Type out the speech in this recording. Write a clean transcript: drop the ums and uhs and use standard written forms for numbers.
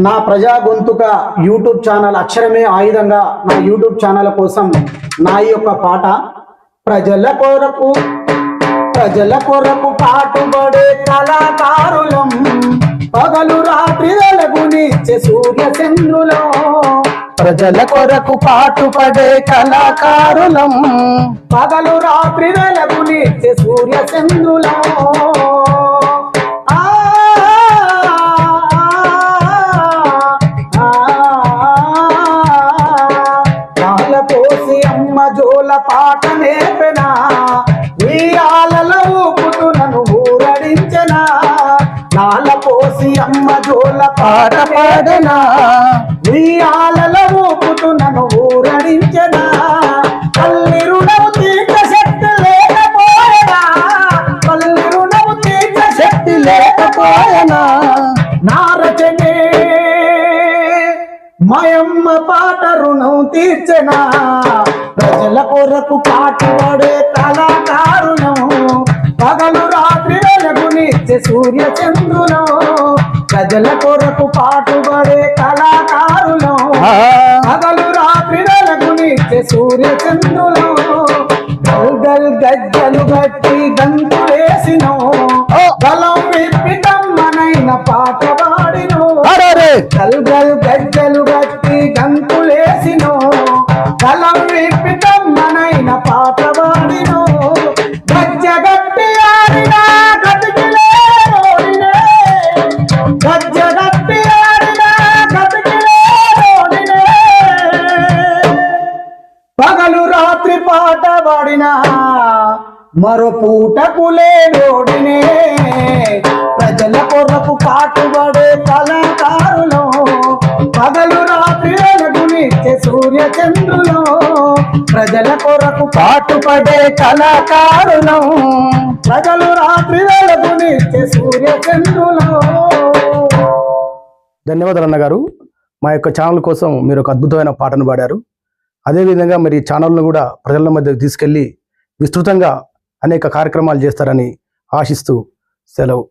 నా ప్రజా గొంతుక యూట్యూబ్ ఛానల్ అక్షరమే ఆయుధంగా నా యూట్యూబ్ ఛానల్ కోసం నా యొక్క పాట ప్రజల కొరకు పాటుపడే కళాకారులం పగలు రాత్రి వెలుగునిచ్చే సూర్య చంద్రులం ప్రజల కొరకు పాటుపడే కళాకారులం పగలు రాత్రి వెలుగునిచ్చే సూర్య చంద్రులం జోల పాట నేర్పెనా ఉయ్యాలలో ఊపుతూ నన్ను ఊరడించెనా నాల పోసి అమ్మ జోల పాట పాడనా ఉయ్యాలలో ఊపుతూ నన్ను ఊరడించెనా తల్లి రుణము తీర్చ శక్తి లేకపోయనా తల్లి రుణము తీర్చ శక్తి లేకపోయనా నా రచనే మయమ్మ పాట రుణం తీర్చనా ప్రజల కొరకు పాటుపడే కళాకారులం పగలు రాత్రి వెలుగునిచ్చే సూర్య చంద్రులం ప్రజల కొరకు పాటుపడే కళాకారులం పగలు రాత్రి వెలుగునిచ్చే సూర్య చంద్రులం గల్గల్ గజ్జలు గట్టి గంతులేసినో బలం విప్పి తమ్మనైన పాట పాడినో గల్గల్ గజ్జలు గట్టి గంతులేసినో బలం విప్పి తమ్మనైన పాట పాడినో గజ్జగట్టి ఆడినా గతికిలే రోడినే గజ్జగట్టి ఆడినా గతికిలే రోడినే పగలు రాత్రి పాట పాడినా మరో పూటకు లేనోడినే ప్రజల కొరకు పాటుపడే కళాకారులం పగలు రాత్రి వెలుగునిచ్చే సూర్య చంద్రులం ప్రజల కొరకు పాటుపడే కళాకారులం ప్రజలు రాత్రి వెలుగునిచ్చే సూర్య చంద్రులం. ధన్యవాదాలు అన్నగారు. మా యొక్క ఛానల్ కోసం మీరు ఒక అద్భుతమైన పాటను పాడారు. అదేవిధంగా మరి ఈ ఛానల్ను కూడా ప్రజల మధ్యకు తీసుకెళ్ళి విస్తృతంగా అనేక కార్యక్రమాలు చేస్తారని ఆశిస్తూ సెలవు.